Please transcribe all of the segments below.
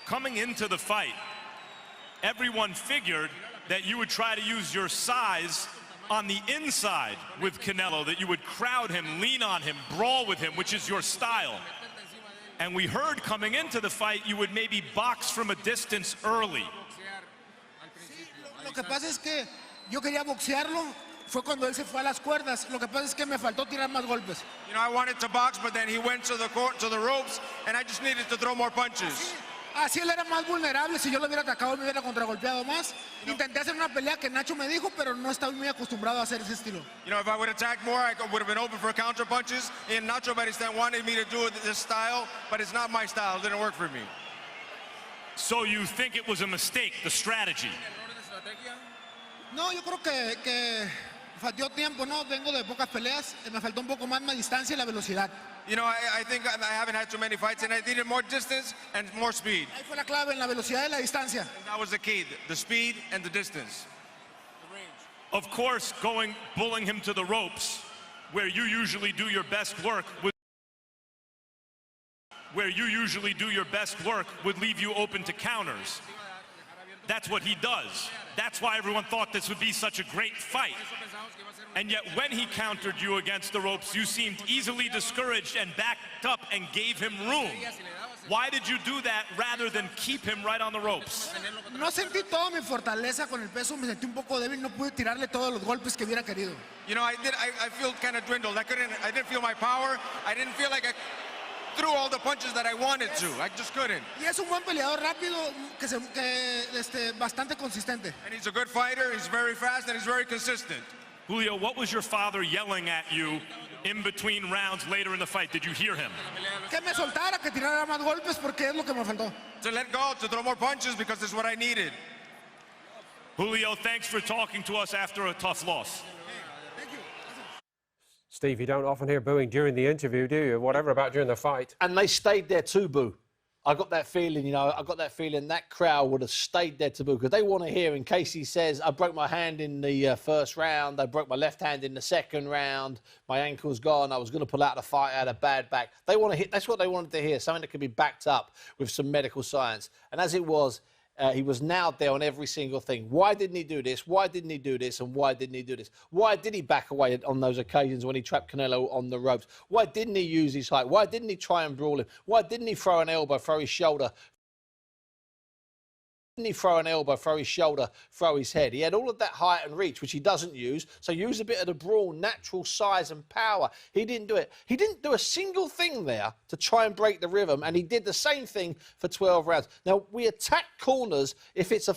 coming into the fight, everyone figured that you would try to use your size on the inside with Canelo, that you would crowd him, lean on him, brawl with him, which is your style. And we heard coming into the fight you would maybe box from a distance early. Lo que pasa es que yo quería boxearlo, fue cuando él se fue a las cuerdas. Lo que pasa es que me faltó tirar más golpes. You know, I wanted to box, but then he went to the ropes, and I just needed to throw more punches. Así él era más vulnerable. Si yo lo hubiera atacado, me hubiera contragolpeado más. Intenté hacer una pelea que Nacho me dijo, pero no estaba muy acostumbrado a hacer ese estilo. You know, if I would attack more, I would have been open for counter punches. And Nacho Beristain wanted me to do this style, but it's not my style. It didn't work for me. So you think it was a mistake, the strategy? No, yo creo que faltó tiempo, ¿no? Vengo de pocas peleas. Me faltó un poco más distancia y la velocidad. You know, I think I haven't had too many fights, and I needed more distance and more speed. Ahí fue la clave, en la velocidad y la distancia. And that was the key, the speed and the distance. Of course, bullying him to the ropes, where you usually do your best work, would leave you open to counters. That's what he does. That's why everyone thought this would be such a great fight. And yet when he countered you against the ropes, you seemed easily discouraged and backed up and gave him room. Why did you do that rather than keep him right on the ropes? No sentí toda mi fortaleza con el peso, me sentí un poco débil, no pude tirarle todos los golpes que hubiera querido. You know, I feel kind of dwindled. I didn't feel my power. I didn't feel like I threw all the punches that I wanted to. I just couldn't. Y es un buen peleador rápido, bastante consistente. And he's a good fighter. He's very fast and he's very consistent. Julio, what was your father yelling at you in between rounds later in the fight? Did you hear him? Que me soltara, que tirara más golpes porque es lo que me faltó. To let go, to throw more punches because it's what I needed. Julio, thanks for talking to us after a tough loss. Thank you. Steve, you don't often hear booing during the interview, do you? Whatever about during the fight. And they stayed there to boo. I got that feeling, you know, that crowd would have stayed there to boo because they want to hear in case he says, I broke my hand in the first round, I broke my left hand in the second round, my ankle's gone, I was going to pull out the fight, I had a bad back. They want to hear, that's what they wanted to hear, something that could be backed up with some medical science. And as it was, he was nailed there on every single thing. Why didn't he do this? Why didn't he do this? And why didn't he do this? Why did he back away on those occasions when he trapped Canelo on the ropes? Why didn't he use his height? Why didn't he try and brawl him? Why didn't he throw an elbow, throw his shoulder? Didn't he throw an elbow, throw his shoulder, throw his head? He had all of that height and reach, which he doesn't use. So use a bit of the brawl, natural size and power. He didn't do it. He didn't do a single thing there to try and break the rhythm, and he did the same thing for 12 rounds. Now we attack corners if it's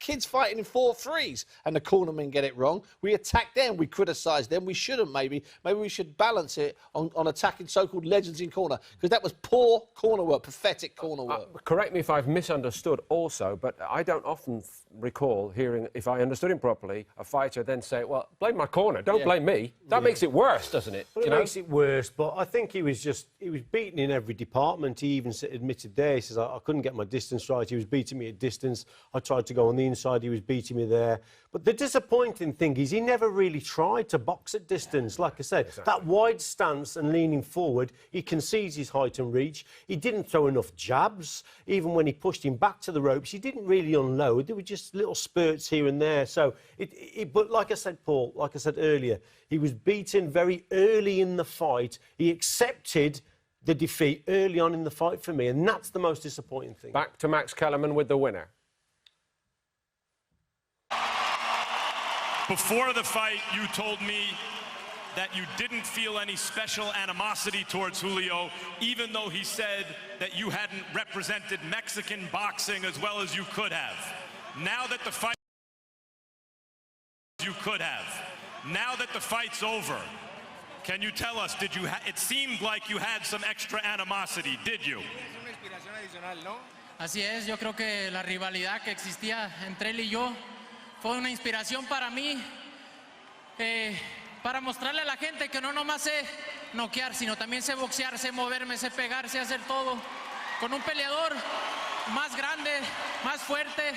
kids fighting in 4-3s and the cornermen get it wrong. We attack them. We criticise them. We shouldn't. Maybe we should balance it on attacking so-called legends in corner because that was poor corner work, pathetic corner work. Correct me if I've misunderstood also, but I don't often recall hearing, if I understood him properly, a fighter then say, well, blame my corner, don't blame me. That makes it worse, doesn't it? Well, it makes it worse, but I think he was beaten in every department. He even admitted there, he says, I couldn't get my distance right. He was beating me at distance. I tried to go on the inside, he was beating me there. But the disappointing thing is he never really tried to box at distance. Like I said, that wide stance and leaning forward, he concedes his height and reach. He didn't throw enough jabs. Even when he pushed him back to the ropes, he didn't really unload. There were just little spurts here and there. So, but like I said, Paul, like I said earlier, he was beaten very early in the fight. He accepted the defeat early on in the fight for me, and that's the most disappointing thing. Back to Max Kellerman with the winner. Before the fight, you told me that you didn't feel any special animosity towards Julio, even though he said that you hadn't represented Mexican boxing as well as you could have. Now that the fight, now that the fight's over, can you tell us, did you? It seemed like you had some extra animosity, did you? Así es, yo creo que la rivalidad que existía entre él y yo fue una inspiración para mí, para mostrarle a la gente que no nomás sé noquear, sino también sé boxear, sé moverme, sé pegar, sé hacer todo. Con un peleador más grande, más fuerte,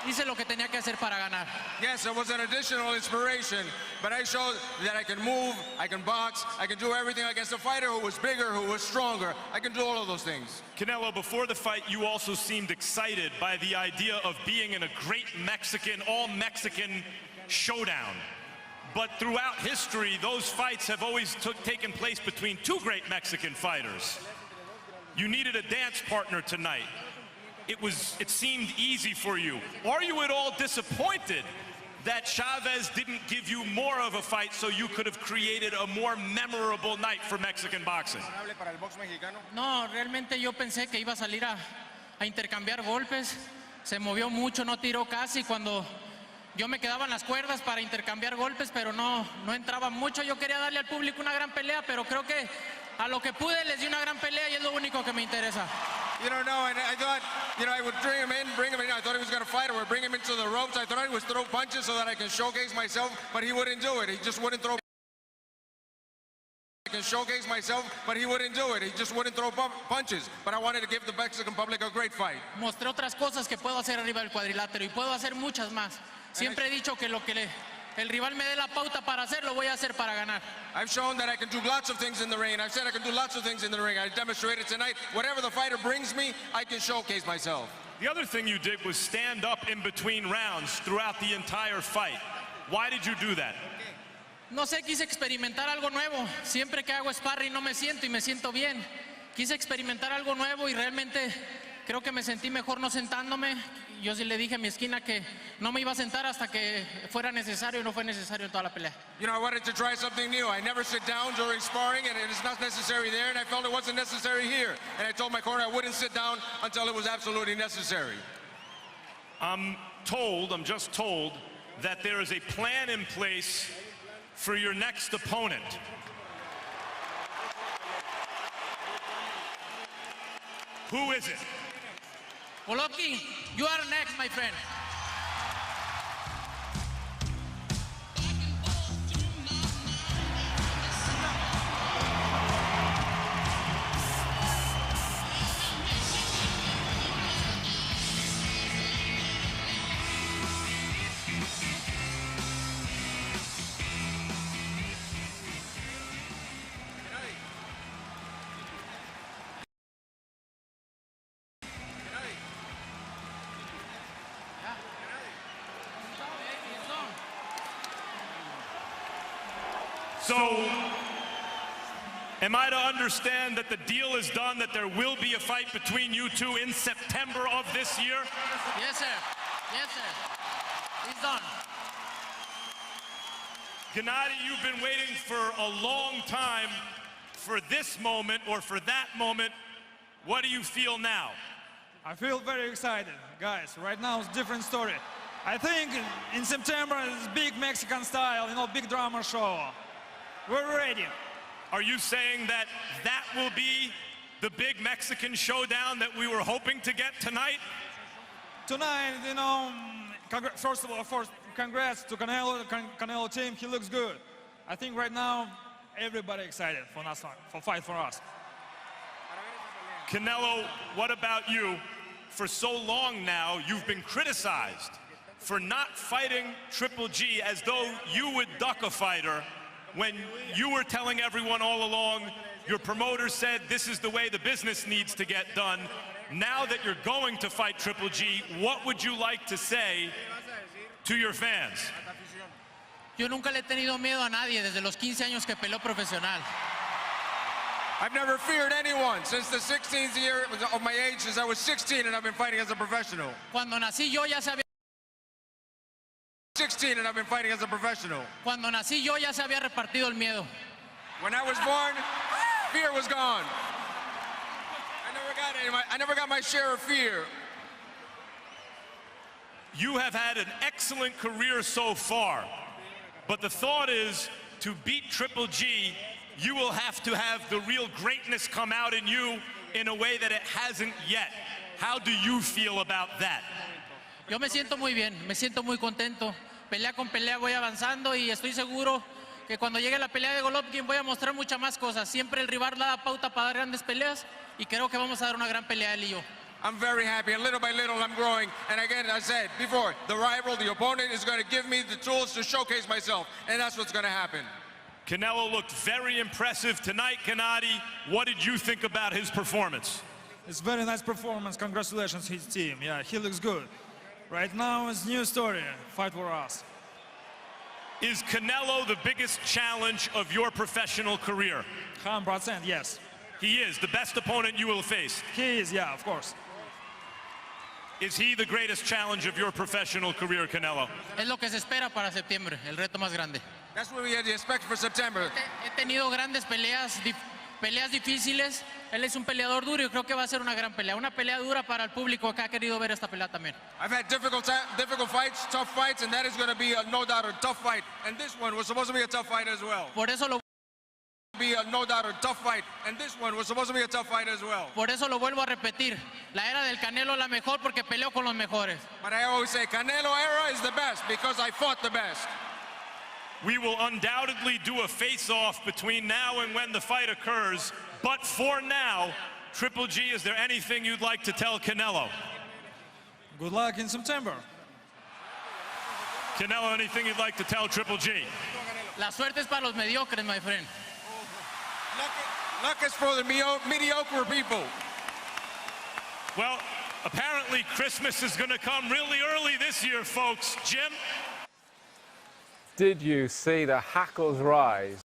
hice lo que tenía que hacer para ganar. Yes, it was an additional inspiration, but I showed that I can move, I can box, I can do everything against a fighter who was bigger, who was stronger. I can do all of those things. Canelo, before the fight, you also seemed excited by the idea of being in a great Mexican, all-Mexican showdown. But throughout history, those fights have always taken place between two great Mexican fighters. You needed a dance partner tonight. It seemed easy for you. Are you at all disappointed that Chavez didn't give you more of a fight so you could have created a more memorable night for Mexican boxing? No, realmente yo pensé que iba a salir a intercambiar golpes. Se movió mucho, no tiró casi. Cuando yo me quedaba en las cuerdas para intercambiar golpes, pero no entraba mucho. Yo quería darle al público una gran pelea, pero creo que a lo que pude les di una gran pelea y es lo único que me interesa. You don't know, and I thought, I would bring him in. I thought he was going to fight. I would bring him into the ropes. I thought I would throw punches so that I can showcase myself, but he wouldn't do it. He just wouldn't throw. I can showcase myself, but he wouldn't do it. He just wouldn't throw punches. But I wanted to give the Mexican public a great fight. Mostré otras cosas que puedo hacer arriba del cuadrilátero y puedo hacer muchas más. Siempre he dicho que lo que el rival me dé la pauta para hacer, lo voy a hacer para ganar. I've shown that I can do lots of things in the ring, and I've said I can do lots of things in the ring. I demonstrated tonight. Whatever the fighter brings me, I can showcase myself. The other thing you did was stand up in between rounds throughout the entire fight. Why did you do that? No sé, quise experimentar algo nuevo. Siempre que hago sparring no me siento y me siento bien. Quise experimentar algo nuevo y realmente creo que me sentí mejor no sentándome. Yo sí le dije a mi esquina que no me iba a sentar hasta que fuera necesario y no fue necesario en toda la pelea. I wanted to try something new. I never sit down during sparring, and it is not necessary there, and I felt it wasn't necessary here. And I told my corner I wouldn't sit down until it was absolutely necessary. I'm just told, that there is a plan in place for your next opponent. Who is it? Golovkin, you are next, my friend. So, am I to understand that the deal is done, that there will be a fight between you two in September of this year? Yes, sir. Yes, sir. It's done. Gennady, you've been waiting for a long time for this moment or for that moment. What do you feel now? I feel very excited, guys. Right now it's a different story. I think in September it's big Mexican style, big drama show. We're ready. Are you saying that that will be the big Mexican showdown that we were hoping to get tonight? Tonight, first of all, congrats to Canelo, the Canelo team. He looks good. I think right now everybody excited for fight for us. Canelo, what about you? For so long now, you've been criticized for not fighting Triple G as though you would duck a fighter when you were telling everyone all along, your promoter said this is the way the business needs to get done. Now that you're going to fight Triple G, what would you like to say to your fans? Yo nunca le he tenido miedo a nadie desde los 15 años que peleó profesional. I've never feared anyone since the 16th year of my age, since I was 16 and I've been fighting as a professional. Cuando nací yo ya se había 16 and I've been fighting as a professional. Cuando nací yo ya se había repartido el miedo. When I was born, fear was gone. I never got my share of fear. You have had an excellent career so far, but the thought is to beat Triple G, you will have to have the real greatness come out in you in a way that it hasn't yet. How do you feel about that? Yo me siento muy bien, me siento muy contento. Pelea con pelea voy avanzando y estoy seguro que cuando llegue la pelea de Golovkin voy a mostrar muchas más cosas. Siempre el rival da pauta para dar grandes peleas y creo que vamos a dar una gran pelea él y yo. I'm very happy, and little by little, I'm growing. And again, as I said before, the rival, the opponent, is going to give me the tools to showcase myself, and that's what's going to happen. Canelo looked very impressive tonight, Gennady. What did you think about his performance? It's very nice performance. Congratulations, his team. Yeah, he looks good. Right now, it's new story. Fight for us. Is Canelo the biggest challenge of your professional career? 100%, yes. He is the best opponent you will have faced. He is, yeah, of course. Is he the greatest challenge of your professional career, Canelo? Es lo que se espera para septiembre, el reto más grande. That's what we had to expect for September. He tenido grandes peleas, peleas difíciles. Él es un peleador duro y creo que va a ser una gran pelea. Una pelea dura para el público que ha querido ver esta pelea también. I've had difficult fights, tough fights, and that is going to be no doubt a tough fight. And this one was supposed to be a tough fight as well. Por eso lo No doubt a tough fight, and this one was supposed to be a tough fight as well. Por eso lo vuelvo a repetir. La era del Canelo la mejor porque peleó con los mejores. But I always say Canelo era is the best because I fought the best. We will undoubtedly do a face-off between now and when the fight occurs. But for now, Triple G, is there anything you'd like to tell Canelo? Good luck in September. Canelo, anything you'd like to tell Triple G? La suerte es para los mediocres, my friend. Luck is for the mediocre people. Well, apparently Christmas is going to come really early this year, folks. Jim? Did you see the hackles rise